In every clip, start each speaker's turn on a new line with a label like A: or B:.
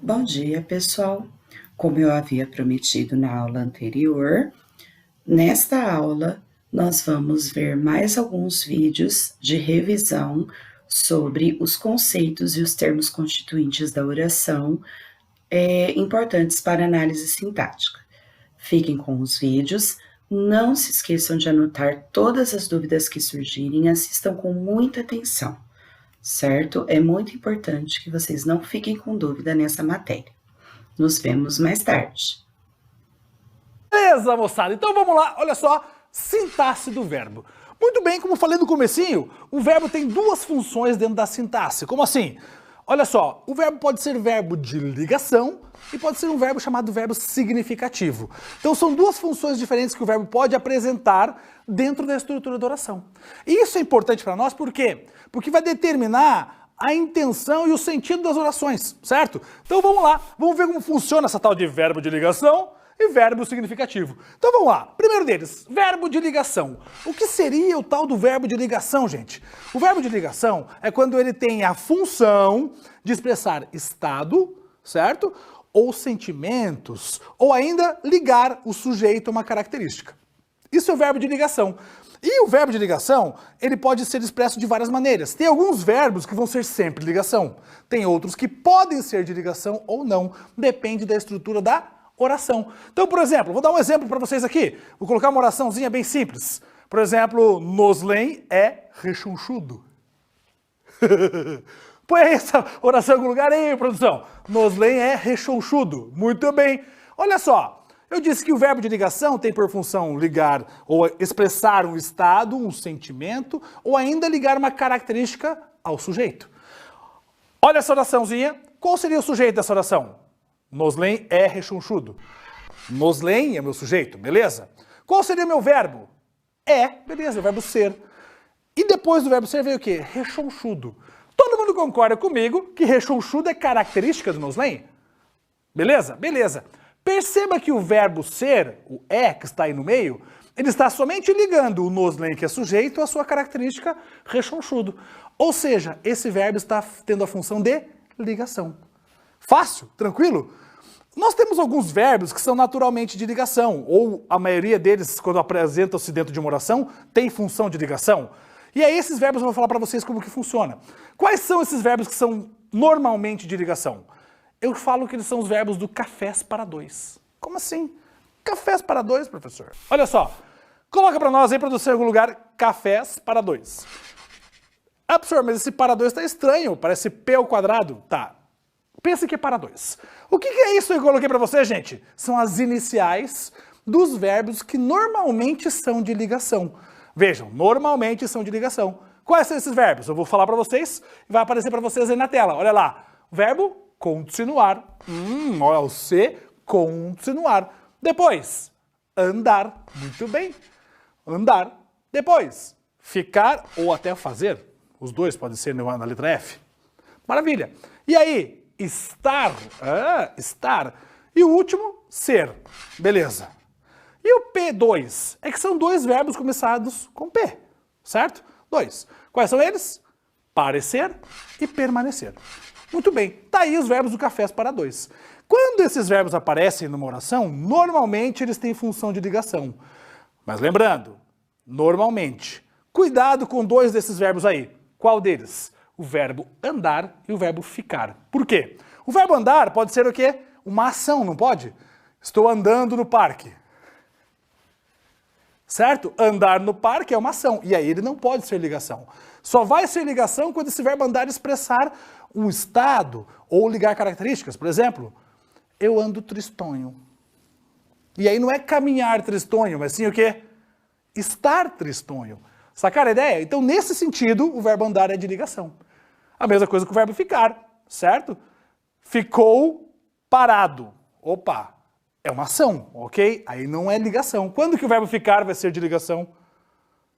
A: Bom dia, pessoal. Como eu havia prometido na aula anterior, nesta aula nós vamos ver mais alguns vídeos de revisão sobre os conceitos e os termos constituintes da oração, importantes para análise sintática. Fiquem com os vídeos, não se esqueçam de anotar todas as dúvidas que surgirem, assistam com muita atenção, certo? É muito importante que vocês não fiquem com dúvida nessa matéria. Nos vemos mais tarde.
B: Beleza, moçada? Então vamos lá, olha só, sintaxe do verbo. Muito bem, como falei no comecinho, o verbo tem duas funções dentro da sintaxe. Como assim? Olha só, o verbo pode ser verbo de ligação e pode ser um verbo chamado verbo significativo. Então são duas funções diferentes que o verbo pode apresentar dentro da estrutura da oração. E isso é importante para nós, por quê? Porque vai determinar a intenção e o sentido das orações, certo? Então vamos lá, vamos ver como funciona essa tal de verbo de ligação e verbo significativo. Então vamos lá, primeiro deles, verbo de ligação. O que seria o tal do verbo de ligação, gente? O verbo de ligação é quando ele tem a função de expressar estado, certo? Ou sentimentos, ou ainda ligar o sujeito a uma característica. Isso é o verbo de ligação. E o verbo de ligação, ele pode ser expresso de várias maneiras. Tem alguns verbos que vão ser sempre ligação. Tem outros que podem ser de ligação ou não. Depende da estrutura da oração. Então, por exemplo, vou dar um exemplo para vocês aqui. Vou colocar uma oraçãozinha bem simples. Por exemplo, nos leem é rechonchudo. Põe essa oração em algum lugar aí, produção. Nos leem é rechonchudo. Muito bem. Olha só. Eu disse que o verbo de ligação tem por função ligar ou expressar um estado, um sentimento, ou ainda ligar uma característica ao sujeito. Olha essa oraçãozinha. Qual seria o sujeito dessa oração? Nos leem é rechonchudo. Nos leem é meu sujeito, beleza? Qual seria o meu verbo? É, beleza, o verbo ser. E depois do verbo ser veio o quê? Rechonchudo. Todo mundo concorda comigo que rechonchudo é característica do nos leem? Beleza? Beleza. Perceba que o verbo ser, o é que está aí no meio, ele está somente ligando o nos leem, que é sujeito, à sua característica rechonchudo. Ou seja, esse verbo está tendo a função de ligação. Fácil? Tranquilo? Nós temos alguns verbos que são naturalmente de ligação, ou a maioria deles, quando apresentam-se dentro de uma oração, tem função de ligação. E aí esses verbos eu vou falar para vocês como que funciona. Quais são esses verbos que são normalmente de ligação? Eu falo que eles são os verbos do cafés para dois. Como assim? Cafés para dois, professor? Olha só, coloca para nós aí, produção, em algum lugar, cafés para dois. Ah, professor, mas esse para dois está estranho, parece P ao quadrado. Tá, pensa que é para dois. O que é isso que eu coloquei para você, gente? São as iniciais dos verbos que normalmente são de ligação. Vejam, normalmente são de ligação. Quais são esses verbos? Eu vou falar para vocês e vai aparecer para vocês aí na tela. Olha lá, o verbo continuar. Olha o C, continuar. Depois, andar. Muito bem. Andar. Depois, ficar ou até fazer. Os dois podem ser na letra F. Maravilha. E aí, estar. Estar. E o último, ser. Beleza. E o P2? É que são dois verbos começados com P. Certo? Dois. Quais são eles? Parecer e permanecer. Muito bem, tá aí os verbos do cafés para dois. Quando esses verbos aparecem numa oração, normalmente eles têm função de ligação. Mas lembrando, normalmente, cuidado com dois desses verbos aí. Qual deles? O verbo andar e o verbo ficar. Por quê? O verbo andar pode ser o quê? Uma ação, não pode? Estou andando no parque. Certo? Andar no parque é uma ação, e aí ele não pode ser ligação. Só vai ser ligação quando esse verbo andar expressar um estado ou ligar características. Por exemplo, eu ando tristonho. E aí não é caminhar tristonho, mas sim o quê? Estar tristonho. Sacaram a ideia? Então, nesse sentido, o verbo andar é de ligação. A mesma coisa com o verbo ficar, certo? Ficou parado. Opa! É uma ação, ok? Aí não é ligação. Quando que o verbo ficar vai ser de ligação?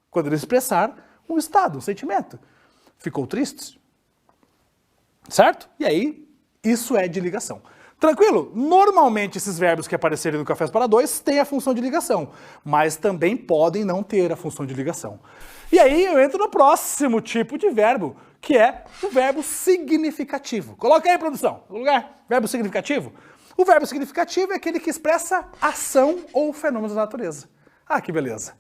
B: Quando ele expressar um estado, um sentimento. Ficou triste? Certo? E aí, isso é de ligação. Tranquilo? Normalmente esses verbos que aparecerem no cafés para dois têm a função de ligação, mas também podem não ter a função de ligação. E aí eu entro no próximo tipo de verbo, que é o verbo significativo. Coloca aí, produção, no lugar, verbo significativo. O verbo significativo é aquele que expressa ação ou fenômenos da natureza. Ah, que beleza.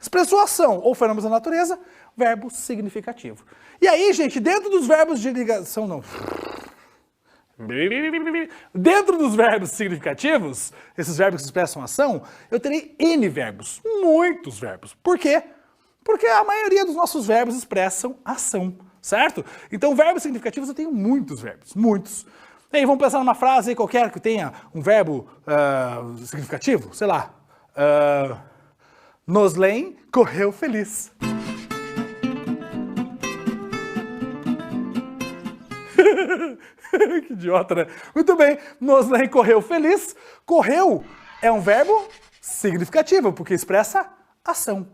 B: Expressou ação ou fenômenos da natureza, verbo significativo. E aí, gente, dentro dos verbos de ligação, não. Dentro dos verbos significativos, esses verbos que expressam ação, eu terei N verbos, muitos verbos. Por quê? Porque a maioria dos nossos verbos expressam ação, certo? Então, verbos significativos eu tenho muitos verbos, muitos. E aí, vamos pensar numa frase aí qualquer que tenha um verbo significativo, sei lá. Noslen correu feliz. Que idiota, né? Muito bem, Noslen correu feliz. Correu é um verbo significativo, porque expressa ação.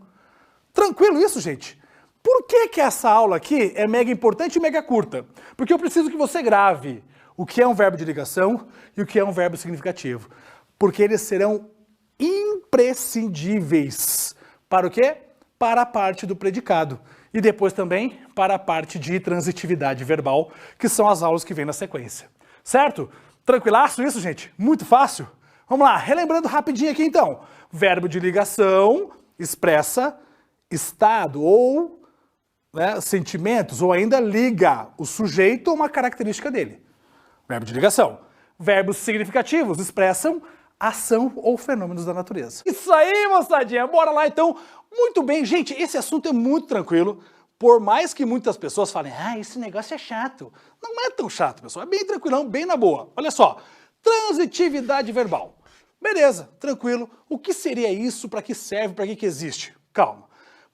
B: Tranquilo isso, gente? Por que que essa aula aqui é mega importante e mega curta? Porque eu preciso que você grave o que é um verbo de ligação e o que é um verbo significativo. Porque eles serão imprescindíveis. Para o quê? Para a parte do predicado. E depois também para a parte de transitividade verbal, que são as aulas que vêm na sequência. Certo? Tranquilaço isso, gente? Muito fácil? Vamos lá, relembrando rapidinho aqui então. Verbo de ligação expressa estado ou sentimentos, ou ainda liga o sujeito a uma característica dele. Verbo de ligação. Verbos significativos expressam ação ou fenômenos da natureza. Isso aí, moçadinha! Bora lá então! Muito bem, gente, esse assunto é muito tranquilo, por mais que muitas pessoas falem, esse negócio é chato. Não é tão chato, pessoal, é bem tranquilão, bem na boa. Olha só, transitividade verbal. Beleza, tranquilo. O que seria isso? Para que serve? Para que existe? Calma.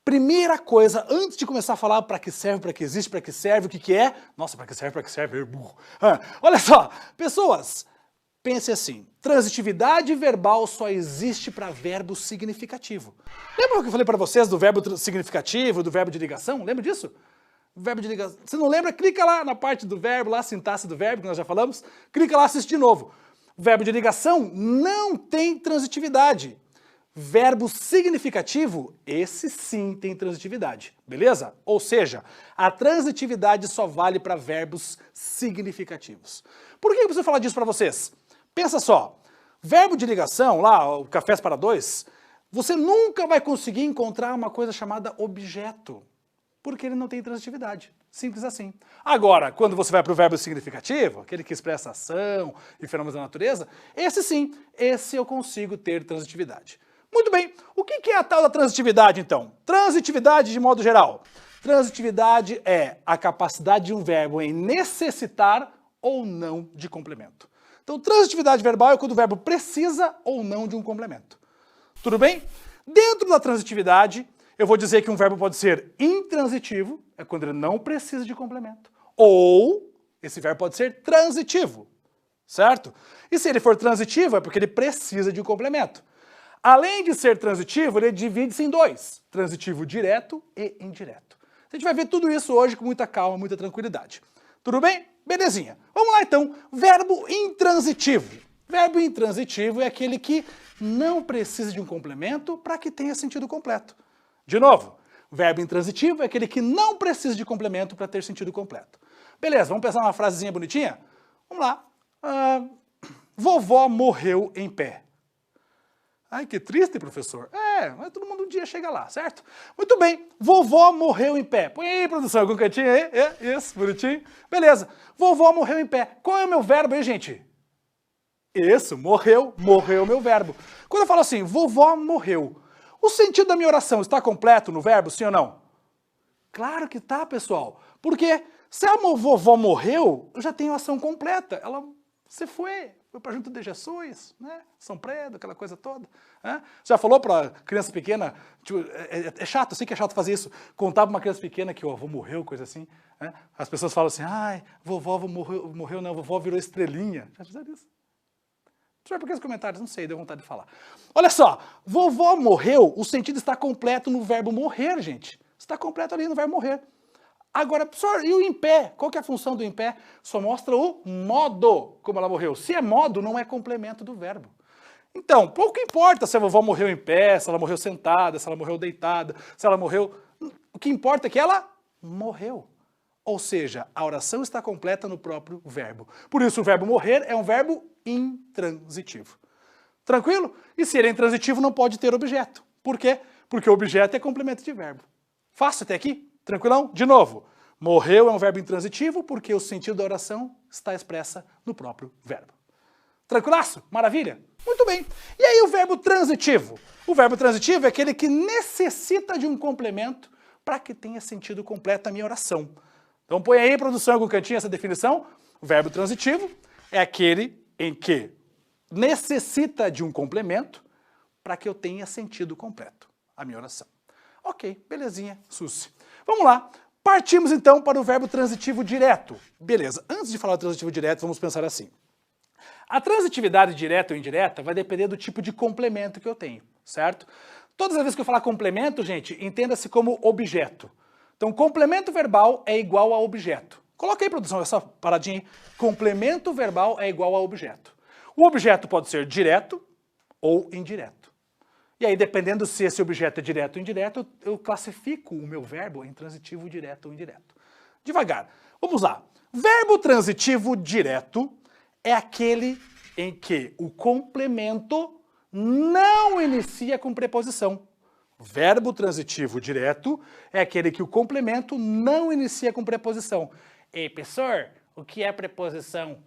B: Primeira coisa, antes de começar a falar para que serve, para que existe, para que serve, o que que é? Nossa, para que serve, burro. Olha só, pessoas, pense assim, transitividade verbal só existe para verbo significativo. Lembra o que eu falei para vocês do verbo significativo, do verbo de ligação? Lembra disso? Verbo de ligação. Se não lembra, clica lá na parte do verbo, lá, sintaxe do verbo, que nós já falamos. Clica lá, assiste de novo. Verbo de ligação não tem transitividade. Verbo significativo, esse sim tem transitividade, beleza? Ou seja, a transitividade só vale para verbos significativos. Por que eu preciso falar disso para vocês? Pensa só, verbo de ligação, lá, o cafés para dois, você nunca vai conseguir encontrar uma coisa chamada objeto, porque ele não tem transitividade. Simples assim. Agora, quando você vai para o verbo significativo, aquele que expressa ação e fenômenos da natureza, esse sim, esse eu consigo ter transitividade. Muito bem, o que é a tal da transitividade então? Transitividade de modo geral. Transitividade é a capacidade de um verbo em necessitar ou não de complemento. Então, transitividade verbal é quando o verbo precisa ou não de um complemento. Tudo bem? Dentro da transitividade, eu vou dizer que um verbo pode ser intransitivo, é quando ele não precisa de complemento. Ou, esse verbo pode ser transitivo, certo? E se ele for transitivo, é porque ele precisa de um complemento. Além de ser transitivo, ele divide-se em dois, transitivo direto e indireto. A gente vai ver tudo isso hoje com muita calma, muita tranquilidade. Tudo bem? Belezinha. Vamos lá então, verbo intransitivo. Verbo intransitivo é aquele que não precisa de um complemento para que tenha sentido completo. De novo, verbo intransitivo é aquele que não precisa de complemento para ter sentido completo. Beleza, vamos pensar numa frasezinha bonitinha? Vamos lá. Vovó morreu em pé. Ai, que triste, professor. Mas todo mundo um dia chega lá, certo? Muito bem, vovó morreu em pé. Põe aí, produção, algum cantinho aí. Isso, bonitinho. Beleza, vovó morreu em pé. Qual é o meu verbo aí, gente? Isso, morreu, morreu o meu verbo. Quando eu falo assim, vovó morreu, o sentido da minha oração está completo no verbo, sim ou não? Claro que tá, pessoal. Porque se a vovó morreu, eu já tenho a ação completa. Você foi para junto de Jesus, né? São Predo, aquela coisa toda. Né? Você já falou para criança pequena, tipo, é chato, eu sei que é chato fazer isso, contar para uma criança pequena que o avô morreu, coisa assim. Né? As pessoas falam assim, vovó morreu não, vovó virou estrelinha. Já fizeram isso? Deixa eu ver por que os comentários, não sei, deu vontade de falar. Olha só, vovó morreu, o sentido está completo no verbo morrer, gente. Está completo ali no verbo morrer. Agora, professor, e o em pé? Qual que é a função do em pé? Só mostra o modo como ela morreu. Se é modo, não é complemento do verbo. Então, pouco importa se a vovó morreu em pé, se ela morreu sentada, se ela morreu deitada, se ela morreu... O que importa é que ela morreu. Ou seja, a oração está completa no próprio verbo. Por isso o verbo morrer é um verbo intransitivo. Tranquilo? E se ele é intransitivo não pode ter objeto. Por quê? Porque o objeto é complemento de verbo. Fácil até aqui? Tranquilão? De novo, morreu é um verbo intransitivo porque o sentido da oração está expressa no próprio verbo. Tranquilaço? Maravilha? Muito bem. E aí o verbo transitivo? O verbo transitivo é aquele que necessita de um complemento para que tenha sentido completo a minha oração. Então põe aí, produção, em algum cantinho essa definição. O verbo transitivo é aquele em que necessita de um complemento para que eu tenha sentido completo a minha oração. Ok, belezinha, Suzy. Vamos lá. Partimos então para o verbo transitivo direto. Beleza, antes de falar do transitivo direto, vamos pensar assim. A transitividade direta ou indireta vai depender do tipo de complemento que eu tenho, certo? Todas as vezes que eu falar complemento, gente, entenda-se como objeto. Então, complemento verbal é igual a objeto. Coloca aí, produção, essa paradinha aí. Complemento verbal é igual a objeto. O objeto pode ser direto ou indireto. E aí, dependendo se esse objeto é direto ou indireto, eu classifico o meu verbo em transitivo direto ou indireto. Devagar. Vamos lá. Verbo transitivo direto é aquele em que o complemento não inicia com preposição. Verbo transitivo direto é aquele que o complemento não inicia com preposição. Ei, professor, o que é preposição?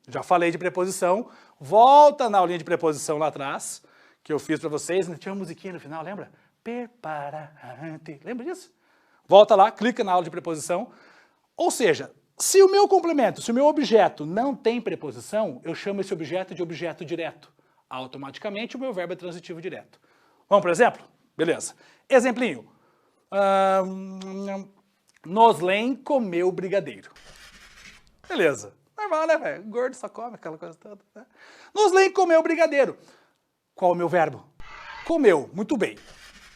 B: Já falei de preposição. Volta na aulinha de preposição lá atrás, que eu fiz para vocês. Tinha uma musiquinha no final, lembra? Preparante. Lembra disso? Volta lá, clica na aula de preposição. Ou seja, se o meu complemento, se o meu objeto não tem preposição, eu chamo esse objeto de objeto direto. Automaticamente o meu verbo é transitivo direto. Vamos para o exemplo? Beleza. Exemplinho. Noslen comeu brigadeiro. Beleza. Normal, né, velho? Gordo só come aquela coisa toda. Né? Noslen comeu brigadeiro. Qual é o meu verbo? Comeu. Muito bem.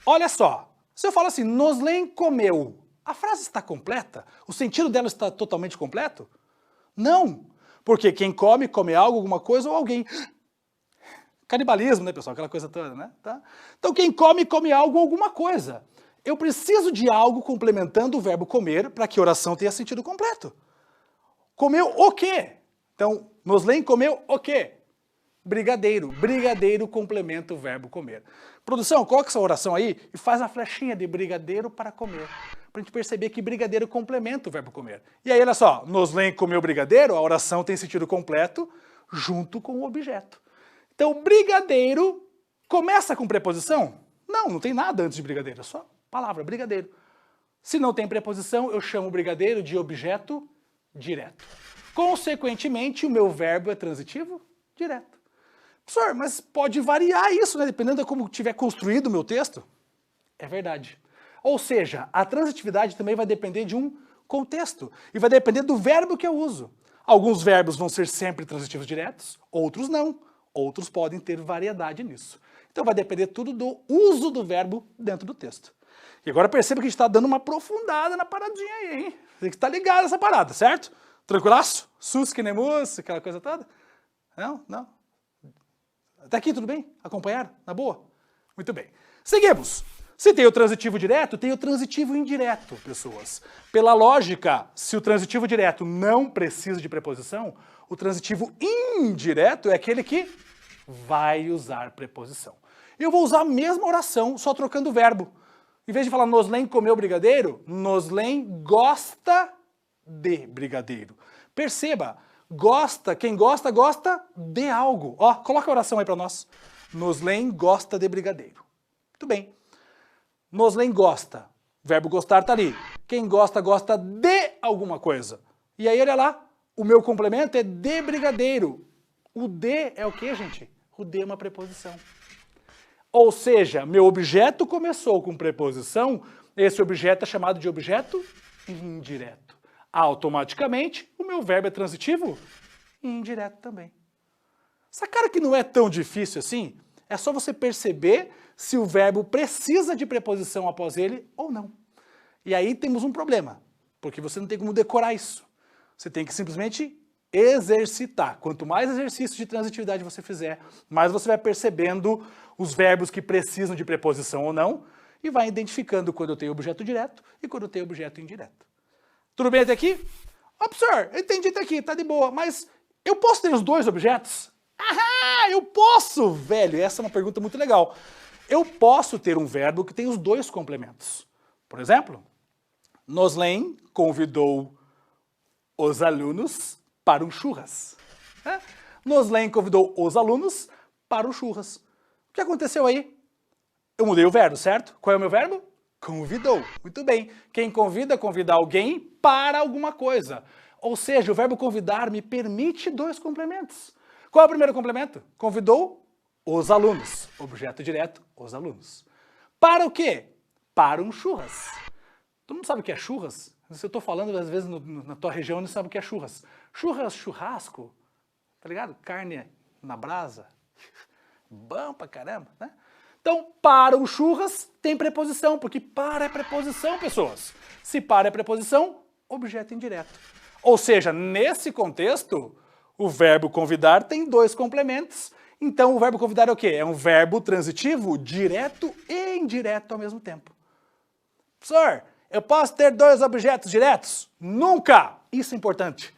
B: Olha só. Se eu falo assim, Noslen comeu, a frase está completa? O sentido dela está totalmente completo? Não. Porque quem come, come algo, alguma coisa ou alguém. Canibalismo, né, pessoal? Aquela coisa toda, né? Tá? Então, quem come, come algo ou alguma coisa. Eu preciso de algo complementando o verbo comer para que a oração tenha sentido completo. Comeu o quê? Então, Noslen comeu o quê? Brigadeiro. Brigadeiro complementa o verbo comer. Produção, coloca essa oração aí e faz a flechinha de brigadeiro para comer. Para a gente perceber que brigadeiro complementa o verbo comer. E aí, olha só, Noslen comeu brigadeiro, a oração tem sentido completo junto com o objeto. Então, brigadeiro começa com preposição? Não, não tem nada antes de brigadeiro, é só palavra, brigadeiro. Se não tem preposição, eu chamo o brigadeiro de objeto direto. Consequentemente, o meu verbo é transitivo direto. Professor, mas pode variar isso, né? Dependendo de como tiver construído o meu texto. É verdade. Ou seja, a transitividade também vai depender de um contexto. E vai depender do verbo que eu uso. Alguns verbos vão ser sempre transitivos diretos, outros não. Outros podem ter variedade nisso. Então vai depender tudo do uso do verbo dentro do texto. E agora perceba que a gente está dando uma aprofundada na paradinha aí, hein? Tem que estar ligado nessa parada, certo? Tranquilaço? Sus que nem mus, aquela coisa toda? Não? Não? Até aqui tudo bem? Acompanharam? Na boa? Muito bem. Seguimos. Se tem o transitivo direto, tem o transitivo indireto, pessoas. Pela lógica, se o transitivo direto não precisa de preposição, o transitivo indireto é aquele que vai usar preposição. Eu vou usar a mesma oração, só trocando o verbo. Em vez de falar Noslen comeu brigadeiro, Noslen gosta de brigadeiro. Perceba, gosta, quem gosta, gosta de algo. Ó, coloca a oração aí para nós. Noslen gosta de brigadeiro. Muito bem. Noslen gosta. O verbo gostar está ali. Quem gosta, gosta de alguma coisa. E aí, olha lá, o meu complemento é de brigadeiro. O de é o quê, gente? O de é uma preposição. Ou seja, meu objeto começou com preposição, esse objeto é chamado de objeto indireto. Automaticamente, o meu verbo é transitivo indireto também. Sacaram que não é tão difícil assim? É só você perceber se o verbo precisa de preposição após ele ou não. E aí temos um problema, porque você não tem como decorar isso. Você tem que simplesmente exercitar. Quanto mais exercício de transitividade você fizer, mais você vai percebendo os verbos que precisam de preposição ou não, e vai identificando quando eu tenho objeto direto e quando eu tenho objeto indireto. Tudo bem até aqui? Ó, professor, eu entendi até aqui, tá de boa, mas eu posso ter os dois objetos? Ah, eu posso, velho! Essa é uma pergunta muito legal. Eu posso ter um verbo que tem os dois complementos. Por exemplo, Noslen convidou os alunos para um churras. Noslen convidou os alunos para um churras. O que aconteceu aí? Eu mudei o verbo, certo? Qual é o meu verbo? Convidou. Muito bem. Quem convida, convida alguém para alguma coisa. Ou seja, o verbo convidar me permite dois complementos. Qual é o primeiro complemento? Convidou os alunos. Objeto direto, os alunos. Para o quê? Para um churras. Todo mundo sabe o que é churras? Se eu estou falando, às vezes, na tua região, não sabe o que é churras. Churras, churrasco, tá ligado? Carne na brasa. Bom pra caramba, né? Então, para o churras tem preposição, porque para é preposição, pessoas. Se para é preposição, objeto indireto. Ou seja, nesse contexto, o verbo convidar tem dois complementos. Então, o verbo convidar é o quê? É um verbo transitivo direto e indireto ao mesmo tempo. Professor, eu posso ter dois objetos diretos? Nunca! Isso é importante.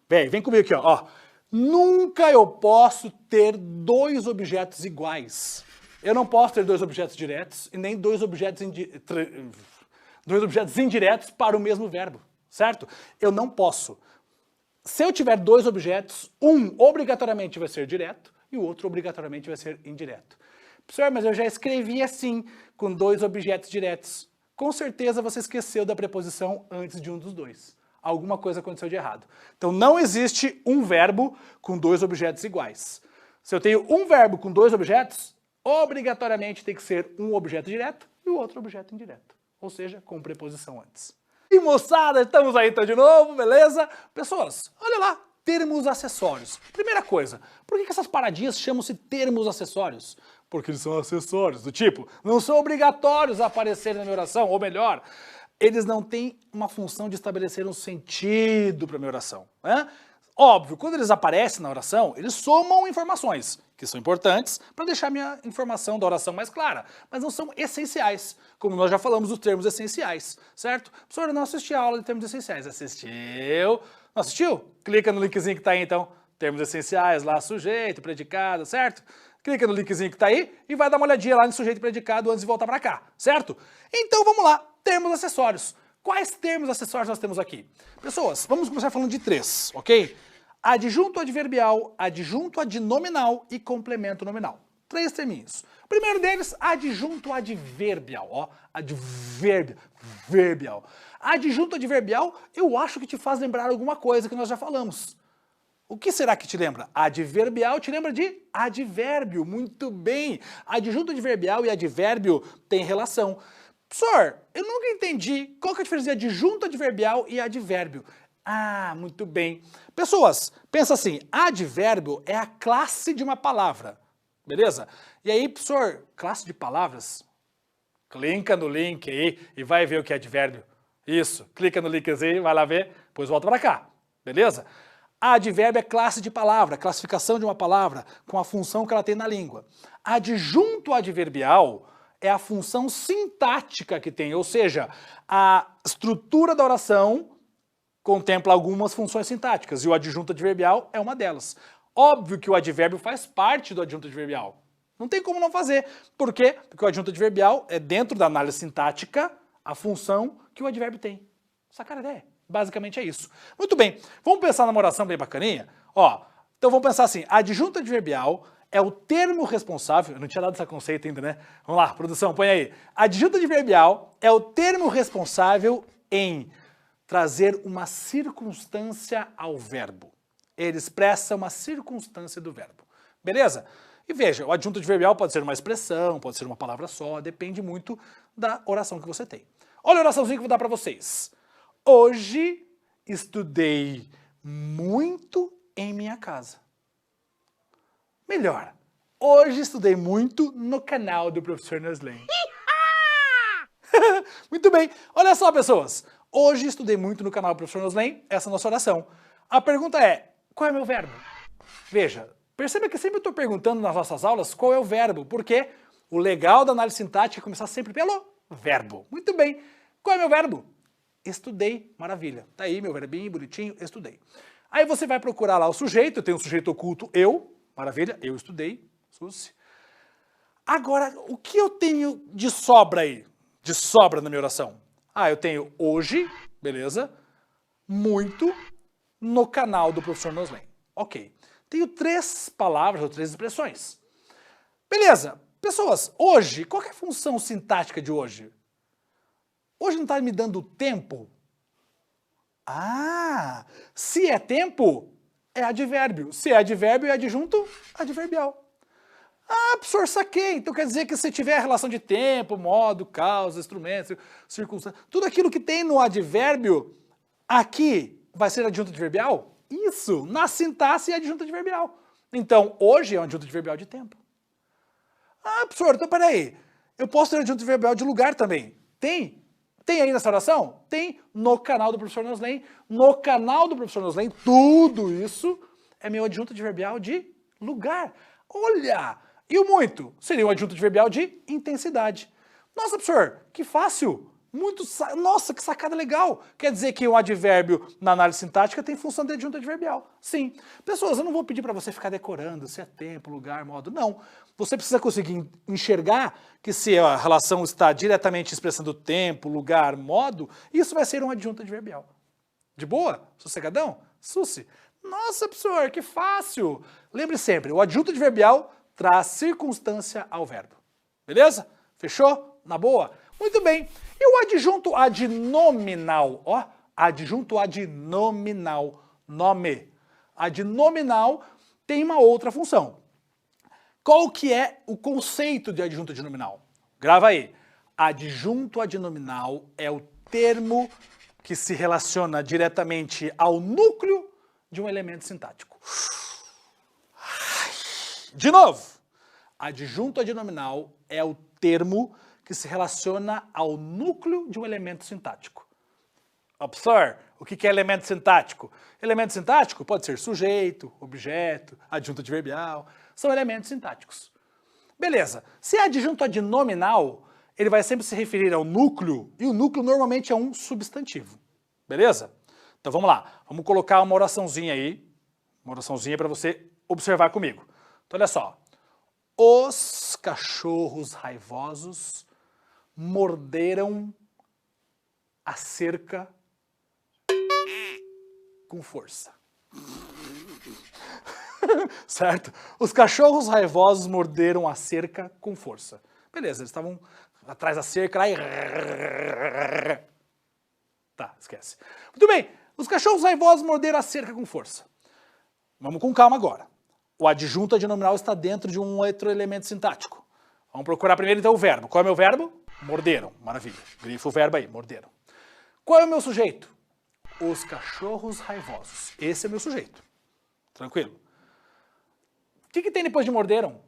B: Vem comigo aqui, ó. Nunca eu posso ter dois objetos iguais. Eu não posso ter dois objetos diretos e nem dois objetos indiretos para o mesmo verbo, certo? Eu não posso. Se eu tiver dois objetos, um obrigatoriamente vai ser direto e o outro obrigatoriamente vai ser indireto. Professor, mas eu já escrevi assim, com dois objetos diretos. Com certeza você esqueceu da preposição antes de um dos dois. Alguma coisa aconteceu de errado. Então não existe um verbo com dois objetos iguais. Se eu tenho um verbo com dois objetos, obrigatoriamente tem que ser um objeto direto e o outro objeto indireto. Ou seja, com preposição antes. E moçada, estamos aí então de novo, beleza? Pessoas, olha lá, termos acessórios. Primeira coisa, por que essas paradinhas chamam-se termos acessórios? Porque eles são acessórios, do tipo, não são obrigatórios a aparecerem na minha oração, ou melhor, eles não têm uma função de estabelecer um sentido para a minha oração. Né? Óbvio, quando eles aparecem na oração, eles somam informações, que são importantes para deixar a minha informação da oração mais clara, mas não são essenciais, como nós já falamos dos termos essenciais, certo? Professor, eu não assisti a aula de termos essenciais. Assistiu? Não assistiu? Clica no linkzinho que está aí, então, termos essenciais, lá, sujeito, predicado, certo? Clica no linkzinho que está aí e vai dar uma olhadinha lá no sujeito e predicado antes de voltar para cá, certo? Então vamos lá, termos acessórios. Quais termos acessórios nós temos aqui? Pessoas, vamos começar falando de três, ok? Adjunto adverbial, adjunto adnominal e complemento nominal. Três terminhos. O primeiro deles, adjunto adverbial, ó, adverbial. Adjunto adverbial, eu acho que te faz lembrar alguma coisa que nós já falamos. O que será que te lembra? Adverbial te lembra de advérbio, muito bem. Adjunto adverbial e advérbio têm relação. Professor, eu nunca entendi qual que é a diferença de adjunto adverbial e advérbio. Ah, muito bem. Pessoas, pensa assim, advérbio é a classe de uma palavra, beleza? E aí, professor, classe de palavras? Clica no link aí e vai ver o que é advérbio. Isso, clica no linkzinho, vai lá ver, depois volta para cá, beleza? Advérbio é classe de palavra, classificação de uma palavra com a função que ela tem na língua. Adjunto adverbial é a função sintática que tem, ou seja, a estrutura da oração contempla algumas funções sintáticas e o adjunto adverbial é uma delas. Óbvio que o advérbio faz parte do adjunto adverbial. Não tem como não fazer. Por quê? Porque o adjunto adverbial é dentro da análise sintática a função que o advérbio tem. Sacaram a ideia? Basicamente é isso. Muito bem, vamos pensar numa oração bem bacaninha? Ó, então vamos pensar assim, adjunto adverbial é o termo responsável, eu não tinha dado esse conceito ainda, né? Vamos lá, produção, põe aí. Adjunto adverbial é o termo responsável em trazer uma circunstância ao verbo. Ele expressa uma circunstância do verbo. Beleza? E veja, o adjunto adverbial pode ser uma expressão, pode ser uma palavra só, depende muito da oração que você tem. Olha a oraçãozinha que eu vou dar para vocês. Hoje estudei muito em minha casa. Melhor, hoje estudei muito no canal do professor Noslen. Muito bem, olha só, pessoas. Hoje estudei muito no canal do professor Noslen, essa é a nossa oração. A pergunta é, qual é o meu verbo? Veja, perceba que sempre eu estou perguntando nas nossas aulas qual é o verbo, porque o legal da análise sintática é começar sempre pelo verbo. Muito bem, qual é o meu verbo? estudei, maravilha. Tá aí meu verbinho bonitinho, estudei. Aí você vai procurar lá o sujeito, eu tenho um sujeito oculto, eu, maravilha, eu estudei, Suzy. Agora, o que eu tenho de sobra aí? De sobra na minha oração? Ah, eu tenho hoje, beleza, muito, no canal do professor Noslen. Ok. Tenho 3 palavras ou 3 expressões. Beleza. Pessoas, hoje, qual que é a função sintática de hoje? Hoje não está me dando tempo? Ah, se é tempo, é advérbio. Se é advérbio, é adjunto adverbial. Ah, professor, saquei. Então quer dizer que se tiver relação de tempo, modo, causa, instrumento, circunstância, tudo aquilo que tem no advérbio, aqui vai ser adjunto adverbial? Isso, na sintaxe é adjunto adverbial. Então, hoje é um adjunto adverbial de tempo. Ah, professor, então peraí. Eu posso ter adjunto adverbial de lugar também. Tem? Tem aí nessa oração? Tem no canal do professor Noslen. No canal do professor Noslen, tudo isso é meu adjunto adverbial de lugar. Olha! E o muito? Seria um adjunto adverbial de intensidade. Nossa, professor, que fácil! Nossa, que sacada legal! Quer dizer que um advérbio na análise sintática tem função de adjunto adverbial. Sim. Pessoas, eu não vou pedir para você ficar decorando se é tempo, lugar, modo. Não. Você precisa conseguir enxergar que se a relação está diretamente expressando tempo, lugar, modo, isso vai ser um adjunto adverbial. De boa? Sossegadão? Suci. Nossa, professor, que fácil! Lembre sempre, o adjunto adverbial traz circunstância ao verbo. Beleza? Fechou? Na boa? Muito bem. E o adjunto adnominal? Ó, adjunto adnominal. Nome. Adnominal tem uma outra função. Qual que é o conceito de adjunto adnominal? Grava aí. Adjunto adnominal é o termo que se relaciona diretamente ao núcleo de um elemento sintático. De novo, adjunto adnominal é o termo que se relaciona ao núcleo de um elemento sintático. Professor, o que é elemento sintático? Elemento sintático pode ser sujeito, objeto, adjunto adverbial, são elementos sintáticos. Beleza, se é adjunto adnominal, ele vai sempre se referir ao núcleo, e o núcleo normalmente é um substantivo. Beleza? Então vamos lá, vamos colocar uma oraçãozinha aí, uma oraçãozinha para você observar comigo. Então olha só, os cachorros raivosos morderam a cerca com força. Certo? Os cachorros raivosos morderam a cerca com força. Beleza, eles estavam atrás da cerca lá e... Tá, esquece. Muito bem, os cachorros raivosos morderam a cerca com força. Vamos com calma agora. O adjunto adnominal está dentro de um outro elemento sintático. Vamos procurar primeiro então o verbo. Qual é o meu verbo? Morderam. Maravilha. Grifa o verbo aí, morderam. Qual é o meu sujeito? Os cachorros raivosos. Esse é o meu sujeito. Tranquilo. O que tem depois de morderam?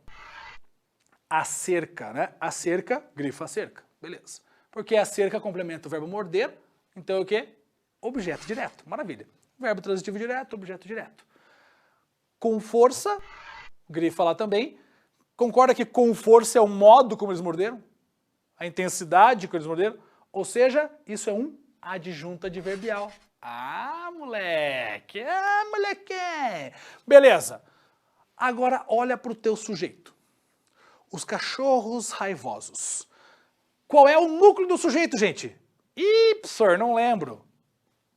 B: A cerca, né? A cerca, grifa a cerca. Beleza. Porque a cerca complementa o verbo morder, então é o quê? Objeto direto. Maravilha. Verbo transitivo direto, objeto direto. Com força, grifa lá também. Concorda que com força é o modo como eles morderam? A intensidade como eles morderam? Ou seja, isso é um adjunto adverbial. Ah, moleque! Ah, moleque! Beleza. Agora olha para o teu sujeito. Os cachorros raivosos. Qual é o núcleo do sujeito, gente? Ih, professor, não lembro.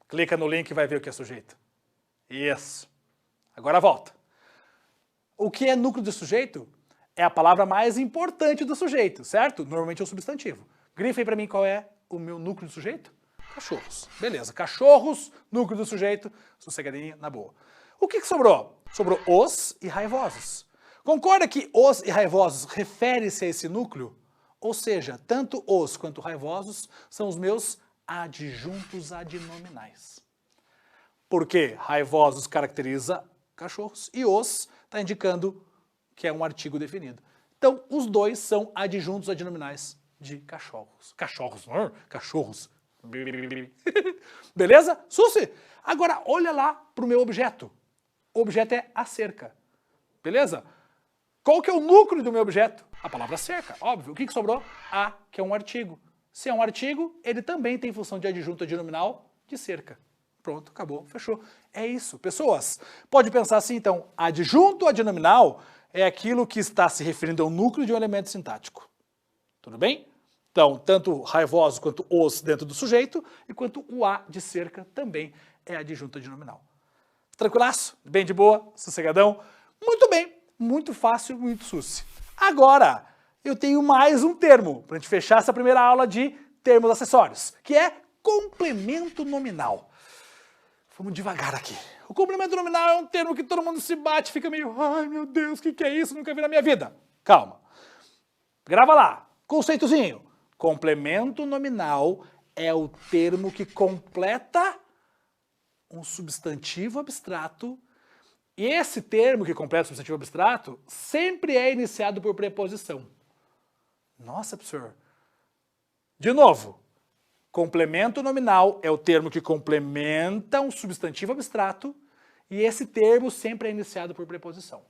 B: Clica no link e vai ver o que é sujeito. Isso. Agora volta. O que é núcleo do sujeito? É a palavra mais importante do sujeito, certo? Normalmente é o substantivo. Grifa aí pra mim qual é o meu núcleo do sujeito. Cachorros. Beleza. Cachorros, núcleo do sujeito, sossegadinho, na boa. O que sobrou? Sobrou os e raivosos. Concorda que os e raivosos refere-se a esse núcleo? Ou seja, tanto os quanto raivosos são os meus adjuntos adnominais. Porque raivosos caracteriza cachorros e os está indicando que é um artigo definido. Então, os dois são adjuntos adnominais de cachorros. Cachorros. Beleza? Susi? Agora, olha lá para o meu objeto. O objeto é a cerca. Beleza? Qual que é o núcleo do meu objeto? A palavra cerca, óbvio. O que sobrou? A, que é um artigo. Se é um artigo, ele também tem função de adjunto adnominal de cerca. Pronto, acabou, fechou. É isso. Pessoas, pode pensar assim, então, adjunto adnominal é aquilo que está se referindo ao núcleo de um elemento sintático. Tudo bem? Então, tanto raivosos quanto os dentro do sujeito, e quanto o a de cerca também é adjunto adnominal. Tranquilaço? Bem de boa? Sossegadão? Muito bem, muito fácil, muito susse. Agora, eu tenho mais um termo, para a gente fechar essa primeira aula de termos acessórios, que é complemento nominal. Vamos devagar aqui. O complemento nominal é um termo que todo mundo se bate, fica meio, ai meu Deus, o que é isso? Nunca vi na minha vida. Calma. Grava lá. Conceitozinho. Complemento nominal é o termo que completa um substantivo abstrato. E esse termo que completa o substantivo abstrato sempre é iniciado por preposição. Nossa, professor. De novo. Complemento nominal é o termo que complementa um substantivo abstrato e esse termo sempre é iniciado por preposição.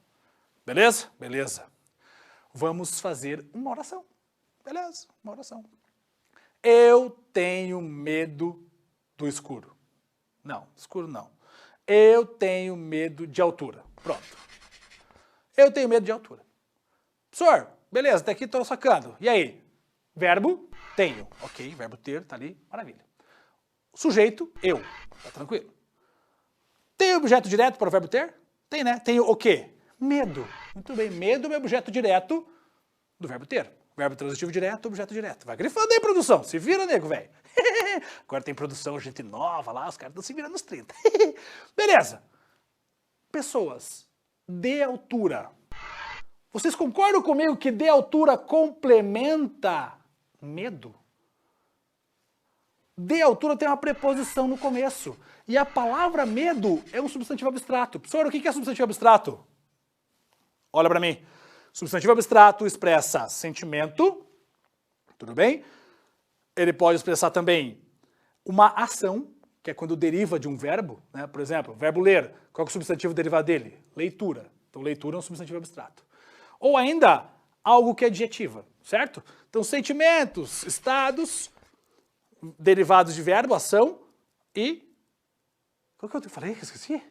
B: Beleza? Beleza. Vamos fazer uma oração. Beleza? Uma oração. Eu tenho medo do escuro. Não, escuro não. Eu tenho medo de altura. Pronto. Eu tenho medo de altura. Professor, beleza, até aqui estou sacando. E aí? Verbo, tenho. Ok, verbo ter, tá ali, maravilha. Sujeito, eu. Tá tranquilo. Tem objeto direto para o verbo ter? Tem, né? Tem o quê? Medo. Muito bem, medo é objeto direto do verbo ter. Verbo transitivo direto, objeto direto. Vai grifando aí, produção. Se vira, nego, velho. Agora tem produção, gente nova lá, os caras estão se virando nos 30. Beleza. Pessoas, de altura. Vocês concordam comigo que de altura complementa medo? De altura tem uma preposição no começo. E a palavra medo é um substantivo abstrato. Professor, o que é substantivo abstrato? Olha para mim. Substantivo abstrato expressa sentimento, tudo bem? Ele pode expressar também uma ação, que é quando deriva de um verbo, né? Por exemplo, verbo ler, qual é o substantivo derivado dele? Leitura. Então leitura é um substantivo abstrato. Ou ainda, algo que é adjetiva, certo? Então sentimentos, estados, derivados de verbo, ação e... Qual que eu falei? Esqueci?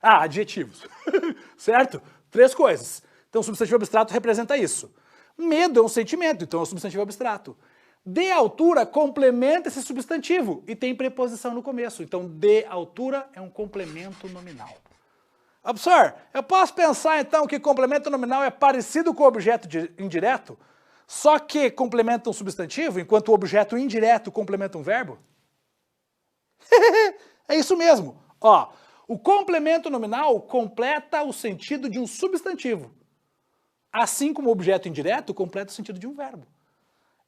B: Ah, adjetivos, certo? 3 coisas. Então o substantivo abstrato representa isso. Medo é um sentimento, então é um substantivo abstrato. De altura complementa esse substantivo e tem preposição no começo. Então de altura é um complemento nominal. Professor, eu posso pensar então que complemento nominal é parecido com o objeto indireto, só que complementa um substantivo, enquanto o objeto indireto complementa um verbo? É isso mesmo. Ó, o complemento nominal completa o sentido de um substantivo, assim como o objeto indireto completa o sentido de um verbo.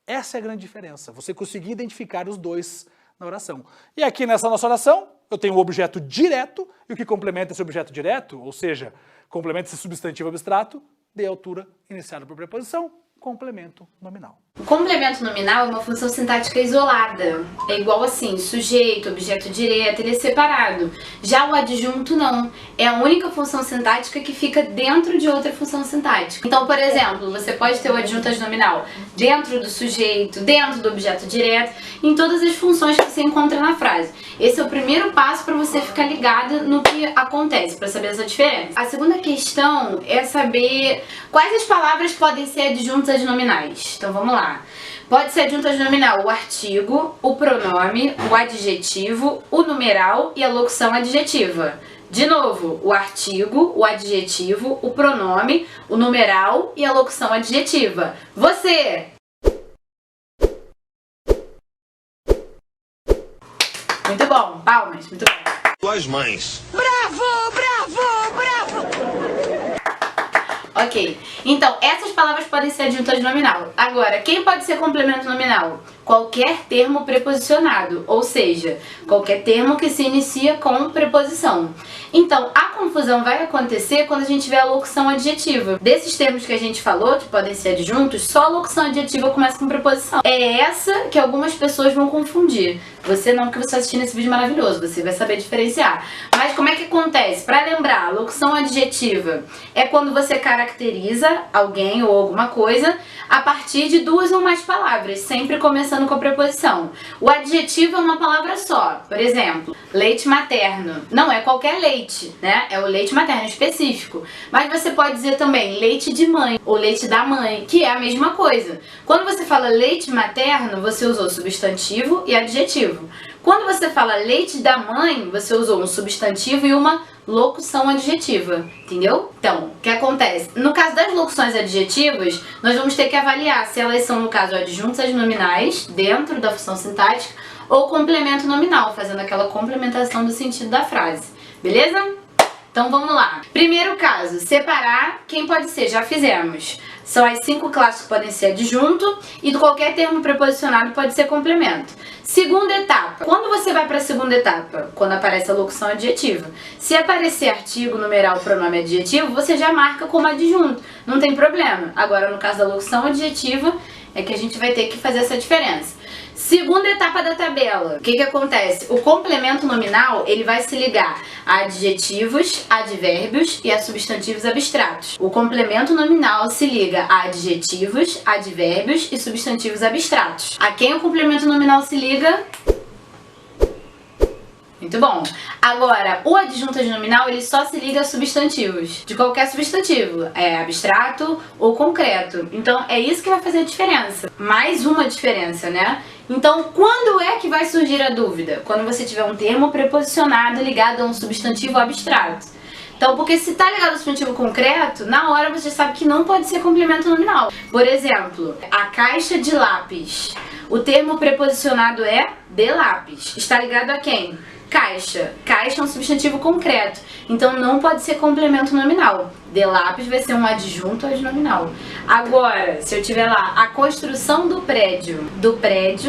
B: Essa é a grande diferença, você conseguir identificar os dois na oração. E aqui nessa nossa oração, eu tenho o objeto direto, e o que complementa esse objeto direto, ou seja, complementa esse substantivo abstrato, de altura iniciado por preposição, complemento nominal.
C: O complemento nominal é uma função sintática isolada. É igual assim, sujeito, objeto direto, ele é separado. Já o adjunto não. É a única função sintática que fica dentro de outra função sintática. Então, por exemplo, você pode ter o adjunto adnominal dentro do sujeito, dentro do objeto direto, em todas as funções que você encontra na frase. Esse é o primeiro passo para você ficar ligado no que acontece, para saber essa diferença. A segunda questão é saber quais as palavras podem ser adjuntos adnominais. Então vamos lá. Pode ser adjunto adnominal o artigo, o pronome, o adjetivo, o numeral e a locução adjetiva. De novo, o artigo, o adjetivo, o pronome, o numeral e a locução adjetiva. Você! Muito bom, palmas, muito bom.
D: Tuas mães.
C: Bravo, bravo, bravo! Ok, então essas palavras podem ser adjunto adnominal. Agora, quem pode ser complemento nominal? Qualquer termo preposicionado, ou seja, qualquer termo que se inicia com preposição. Então, a confusão vai acontecer quando a gente tiver a locução adjetiva. Desses termos que a gente falou, que podem ser adjuntos, só a locução adjetiva começa com preposição. É essa que algumas pessoas vão confundir. Você não, porque você está assistindo esse vídeo maravilhoso, você vai saber diferenciar. Mas como é que acontece? Para lembrar, locução adjetiva é quando você caracteriza alguém ou alguma coisa a partir de duas ou mais palavras, sempre começando com a preposição. O adjetivo é uma palavra só. Por exemplo, leite materno. Não é qualquer leite, né? É o leite materno específico. Mas você pode dizer também leite de mãe ou leite da mãe, que é a mesma coisa. Quando você fala leite materno, você usou substantivo e adjetivo. Quando você fala leite da mãe, você usou um substantivo e uma locução adjetiva, entendeu? Então, o que acontece? No caso das locuções adjetivas, nós vamos ter que avaliar se elas são, no caso, adjuntos adnominais, dentro da função sintática, ou complemento nominal, fazendo aquela complementação do sentido da frase, beleza? Então vamos lá. Primeiro caso, separar quem pode ser, já fizemos. São as 5 classes que podem ser adjunto e qualquer termo preposicionado pode ser complemento. Segunda etapa. Quando você vai para a segunda etapa? Quando aparece a locução adjetiva. Se aparecer artigo, numeral, pronome adjetivo, você já marca como adjunto. Não tem problema. Agora, no caso da locução adjetiva, é que a gente vai ter que fazer essa diferença. Segunda etapa da tabela. O que acontece? O complemento nominal, ele vai se ligar a adjetivos, advérbios e a substantivos abstratos. O complemento nominal se liga a adjetivos, advérbios e substantivos abstratos. A quem o complemento nominal se liga? Muito bom. Agora, o adjunto adnominal, ele só se liga a substantivos. De qualquer substantivo. É abstrato ou concreto. Então, é isso que vai fazer a diferença. Mais uma diferença, né? Então, quando é que vai surgir a dúvida? Quando você tiver um termo preposicionado ligado a um substantivo abstrato. Então, porque se está ligado ao substantivo concreto, na hora você sabe que não pode ser complemento nominal. Por exemplo, a caixa de lápis. O termo preposicionado é de lápis. Está ligado a quem? Caixa. Caixa é um substantivo concreto, então não pode ser complemento nominal. De lápis vai ser um adjunto adnominal. Agora, se eu tiver lá a construção do prédio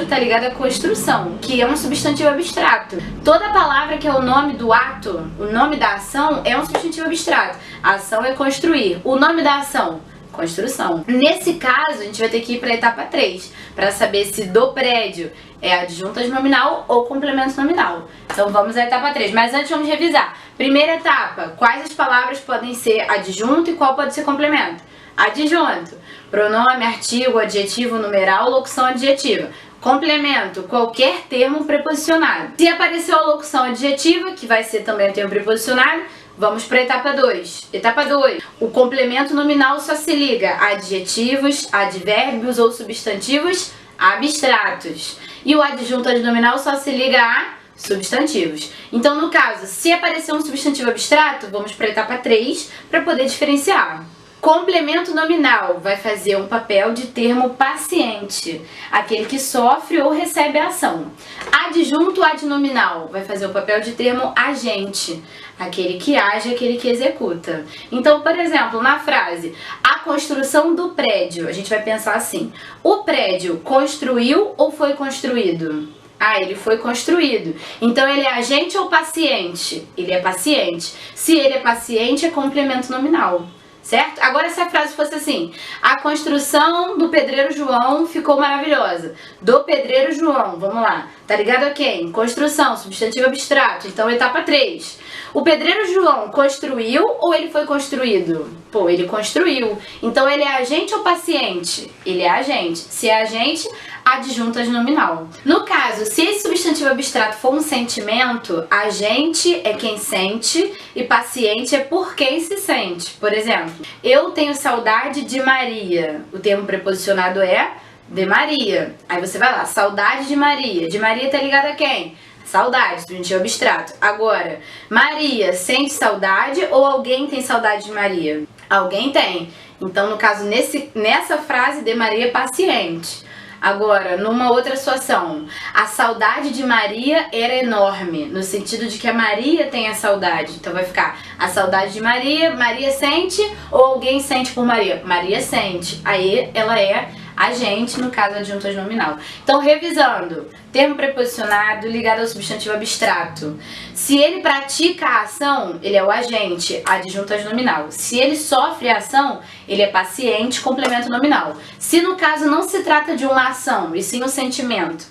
C: tá ligado à construção, que é um substantivo abstrato. Toda palavra que é o nome do ato, o nome da ação é um substantivo abstrato. A ação é construir. O nome da ação? Construção. Nesse caso, a gente vai ter que ir para a etapa 3, para saber se do prédio é adjunto adnominal ou complemento nominal. Então vamos à etapa 3, mas antes vamos revisar. Primeira etapa, quais as palavras podem ser adjunto e qual pode ser complemento? Adjunto, pronome, artigo, adjetivo, numeral, locução adjetiva. Complemento, qualquer termo preposicionado. Se apareceu a locução adjetiva, que vai ser também o termo preposicionado, vamos para a etapa 2. Etapa 2. O complemento nominal só se liga a adjetivos, advérbios ou substantivos abstratos. E o adjunto adnominal só se liga a substantivos. Então, no caso, se aparecer um substantivo abstrato, vamos para a etapa 3 para poder diferenciar. Complemento nominal vai fazer um papel de termo paciente, aquele que sofre ou recebe a ação. Adjunto adnominal vai fazer o papel de termo agente, aquele que age, aquele que executa. Então, por exemplo, na frase, a construção do prédio, a gente vai pensar assim, o prédio construiu ou foi construído? Ah, ele foi construído. Então, ele é agente ou paciente? Ele é paciente. Se ele é paciente, é complemento nominal. Certo? Agora, se a frase fosse assim, a construção do pedreiro João ficou maravilhosa. Do pedreiro João, vamos lá. Tá ligado a quem? Construção, substantivo abstrato. Então, etapa 3. O pedreiro João construiu ou ele foi construído? Pô, ele construiu. Então, ele é agente ou paciente? Ele é agente. Se é agente, adjunto adnominal. No caso, se esse substantivo abstrato for um sentimento, agente é quem sente e paciente é por quem se sente. Por exemplo, eu tenho saudade de Maria. O termo preposicionado é de Maria. Aí você vai lá, saudade de Maria. De Maria tá ligado a quem? Saudade, substantivo abstrato. Agora, Maria sente saudade ou alguém tem saudade de Maria? Alguém tem. Então, no caso, nessa frase, de Maria é paciente. Agora, numa outra situação, a saudade de Maria era enorme, no sentido de que a Maria tem a saudade. Então vai ficar a saudade de Maria, Maria sente ou alguém sente por Maria? Maria sente. Aí ela é agente, no caso adjunto adnominal. Então, revisando, termo preposicionado ligado ao substantivo abstrato. Se ele pratica a ação, ele é o agente, adjunto adnominal. Se ele sofre a ação, ele é paciente, complemento nominal. Se no caso não se trata de uma ação, e sim um sentimento.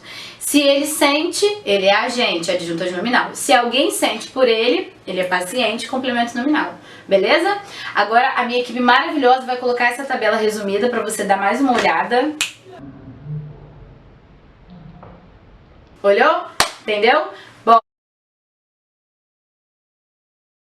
C: Se ele sente, ele é agente, adjunto adnominal. Se alguém sente por ele, ele é paciente, complemento nominal. Beleza? Agora a minha equipe maravilhosa vai colocar essa tabela resumida para você dar mais uma olhada. Olhou? Entendeu?